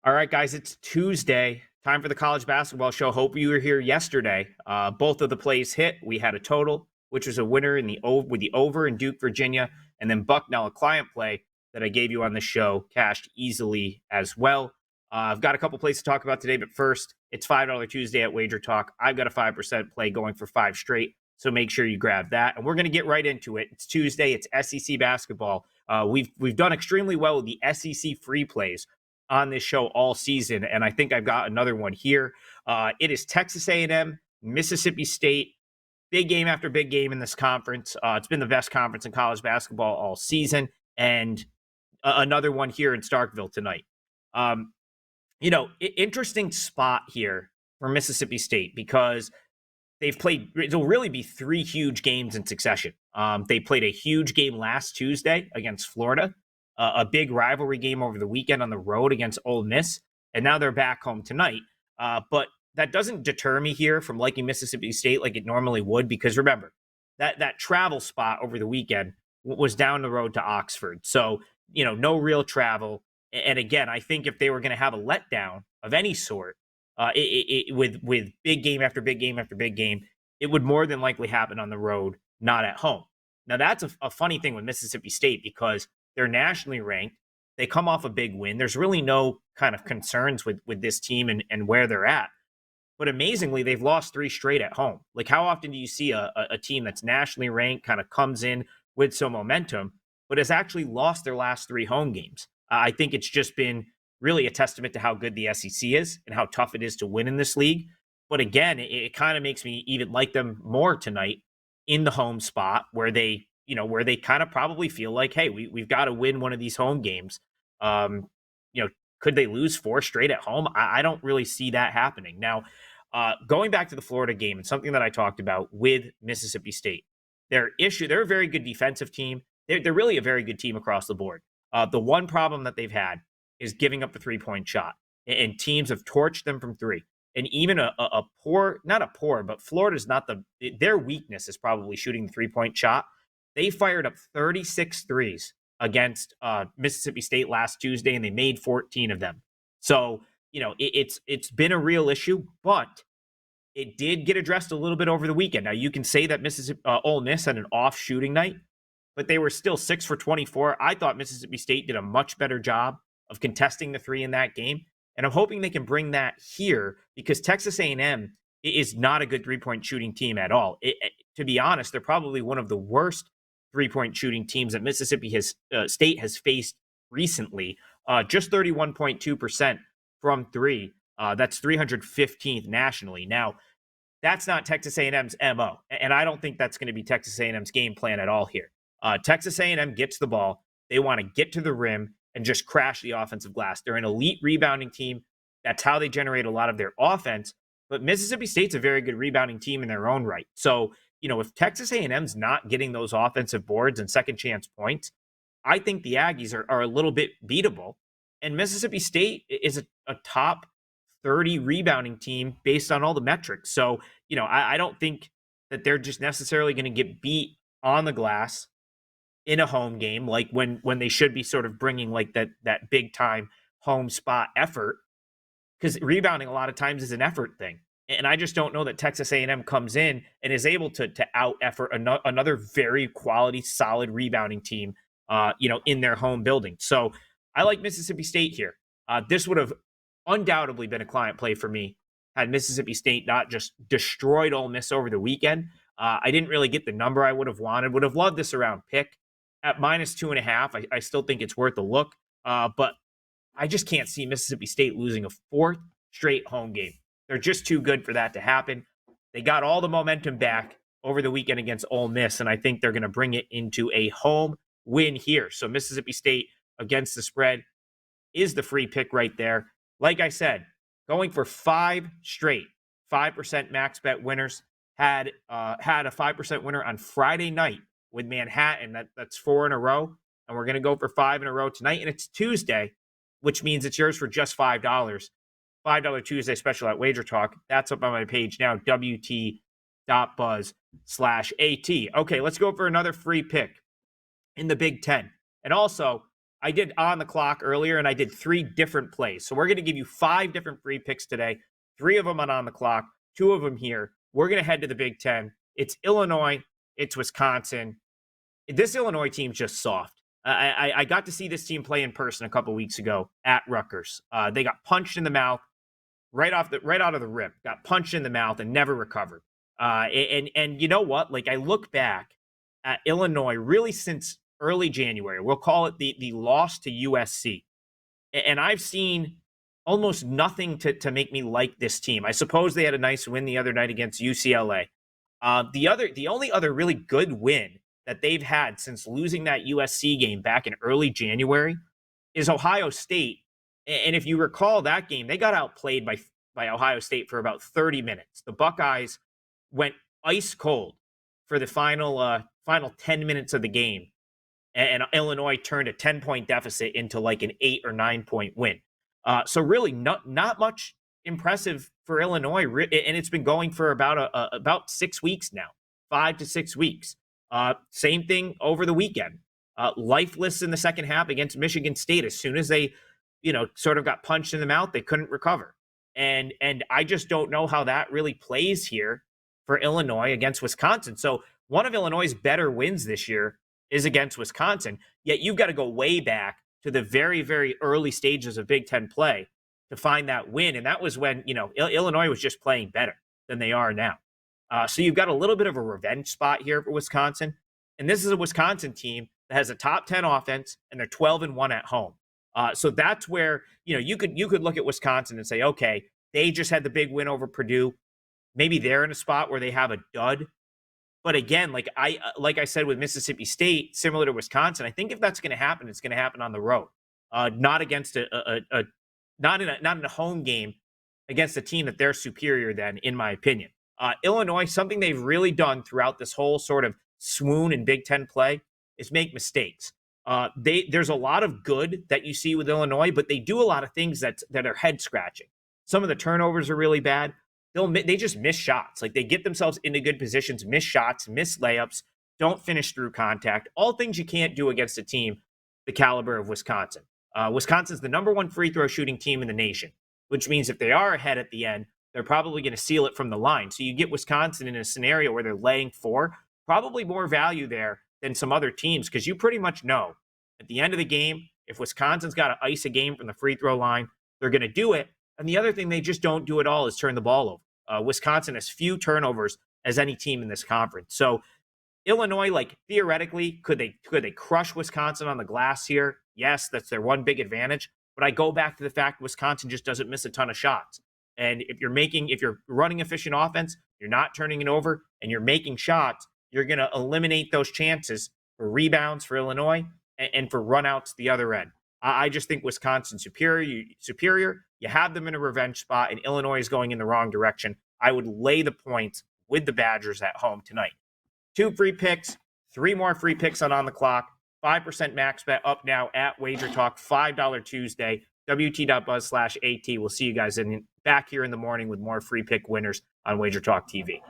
All right, guys, it's Tuesday. Time for the college basketball show. Hope you were here yesterday. Both of the plays hit. We had a total, which was a winner in the with the over in Duke, Virginia, and then Bucknell, a client play that I gave you on the show, cashed easily as well. I've got a couple plays to talk about today, but first, it's $5 Tuesday at WagerTalk. I've got a 5% play going for 5 straight, so make sure you grab that. And we're going to get right into it. It's Tuesday. It's SEC basketball. We've done extremely well with the SEC free plays on this show all season, and I think I've got another one here. It is Texas A&M, Mississippi State. Big game after big game in this conference. It's been the best conference in college basketball all season, and another one here in Starkville tonight. Interesting spot here for Mississippi State because they've played, it'll really be 3 huge games in succession. They played a huge game last Tuesday against Florida, a big rivalry game over the weekend on the road against Ole Miss, and now they're back home tonight. But that doesn't deter me here from liking Mississippi State like it normally would, because remember, that travel spot over the weekend was down the road to Oxford. So, no real travel. And again, I think if they were going to have a letdown of any sort, with big game after big game after big game, it would more than likely happen on the road, not at home. Now, that's a funny thing with Mississippi State because they're nationally ranked. They come off a big win. There's really no kind of concerns with this team and where they're at. But amazingly, they've lost 3 straight at home. Like, how often do you see a team that's nationally ranked kind of comes in with some momentum, but has actually lost their last 3 home games? I think it's just been really a testament to how good the SEC is and how tough it is to win in this league. But again, it kind of makes me even like them more tonight in the home spot where they kind of probably feel like, hey, we've got to win one of these home games. Could they lose 4 straight at home? I don't really see that happening. Now, going back to the Florida game, and something that I talked about with Mississippi State, they're a very good defensive team. They're really a very good team across the board. The one problem that they've had is giving up the 3-point shot, and teams have torched them from 3. And even but Florida's not their weakness is probably shooting the 3-point shot. They fired up 36 threes against Mississippi State last Tuesday, and they made 14 of them. So, it's been a real issue, but it did get addressed a little bit over the weekend. Now, you can say that Ole Miss had an off shooting night, but they were still 6 for 24. I thought Mississippi State did a much better job of contesting the 3 in that game, and I'm hoping they can bring that here because Texas A&M is not a good 3-point shooting team at all. To be honest, they're probably one of the worst 3-point shooting teams that Mississippi State has faced recently. Just 31.2% from 3. That's 315th nationally. Now, that's not Texas A&M's MO, and I don't think that's going to be Texas A&M's game plan at all here. Texas A&M gets the ball. They want to get to the rim and just crash the offensive glass. They're an elite rebounding team. That's how they generate a lot of their offense. But Mississippi State's a very good rebounding team in their own right. So, if Texas A&M's not getting those offensive boards and second chance points, I think the Aggies are a little bit beatable. And Mississippi State is a top 30 rebounding team based on all the metrics. So, I don't think that they're just necessarily going to get beat on the glass in a home game, like when they should be sort of bringing like that big time home spot effort, because rebounding a lot of times is an effort thing. And I just don't know that Texas A&M comes in and is able to out effort another very quality, solid rebounding team, in their home building. So I like Mississippi State here. This would have undoubtedly been a client play for me had Mississippi State not just destroyed Ole Miss over the weekend. I didn't really get the number I would have wanted. Would have loved this around pick at -2.5. I still think it's worth a look, but I just can't see Mississippi State losing a 4th straight home game. They're just too good for that to happen. They got all the momentum back over the weekend against Ole Miss, and I think they're going to bring it into a home win here. So Mississippi State against the spread is the free pick right there. Like I said, going for 5 straight 5% max bet winners. Had a 5% winner on Friday night with Manhattan. That's 4 in a row, and we're going to go for 5 in a row tonight, and it's Tuesday, which means it's yours for just $5. $5 Tuesday special at WagerTalk. That's up on my page now, wt.buzz/AT. Okay, let's go for another free pick in the Big Ten. And also, I did on the clock earlier, and I did 3 different plays. So we're going to give you 5 different free picks today. 3 of them on the clock, 2 of them here. We're going to head to the Big Ten. It's Illinois. It's Wisconsin. This Illinois team's just soft. I got to see this team play in person a couple weeks ago at Rutgers. They got punched in the mouth right out of the rip. Got punched in the mouth and never recovered. And you know what? Like, I look back at Illinois really since early January. We'll call it the loss to USC. And I've seen almost nothing to make me like this team. I suppose they had a nice win the other night against UCLA. The only other really good win that they've had since losing that USC game back in early January is Ohio State. And if you recall that game, they got outplayed by Ohio State for about 30 minutes. The Buckeyes went ice cold for the final 10 minutes of the game. And Illinois turned a 10-point deficit into like an 8 or 9-point win. So really not much impressive for Illinois. And it's been going for about 6 weeks now, 5 to 6 weeks. Same thing over the weekend. Lifeless in the second half against Michigan State. As soon as they, sort of got punched in the mouth, they couldn't recover. And I just don't know how that really plays here for Illinois against Wisconsin. So one of Illinois' better wins this year is against Wisconsin. Yet you've got to go way back to the very, very early stages of Big Ten play to find that win. And that was when, Illinois was just playing better than they are now. So you've got a little bit of a revenge spot here for Wisconsin. And this is a Wisconsin team that has a top 10 offense, and they're 12-1 at home. So that's where, you could look at Wisconsin and say, okay, they just had the big win over Purdue. Maybe they're in a spot where they have a dud. But again, like I said with Mississippi State, similar to Wisconsin, I think if that's going to happen, it's going to happen on the road, not against not in a home game against a team that they're superior than, in my opinion. Illinois, something they've really done throughout this whole sort of swoon in Big Ten play is make mistakes. There's a lot of good that you see with Illinois, but they do a lot of things that are head scratching. Some of the turnovers are really bad. They just miss shots. Like, they get themselves into good positions, miss shots, miss layups, don't finish through contact. All things you can't do against a team the caliber of Wisconsin. Wisconsin's the number 1 free throw shooting team in the nation, which means if they are ahead at the end, they're probably going to seal it from the line. So you get Wisconsin in a scenario where they're laying 4, probably more value there than some other teams, because you pretty much know at the end of the game, if Wisconsin's got to ice a game from the free throw line, they're going to do it. And the other thing they just don't do at all is turn the ball over. Wisconsin has few turnovers as any team in this conference. So Illinois, like, theoretically, could they crush Wisconsin on the glass here? Yes, that's their one big advantage. But I go back to the fact Wisconsin just doesn't miss a ton of shots. And if you're running efficient offense, you're not turning it over, and you're making shots, you're going to eliminate those chances for rebounds for Illinois and for runouts the other end. I just think Wisconsin's superior. You have them in a revenge spot, and Illinois is going in the wrong direction. I would lay the points with the Badgers at home tonight. 2 free picks, 3 more free picks on the clock. 5% max bet up now at WagerTalk. $5 Tuesday. WT.buzz/AT. We'll see you guys back here in the morning with more free pick winners on WagerTalk TV.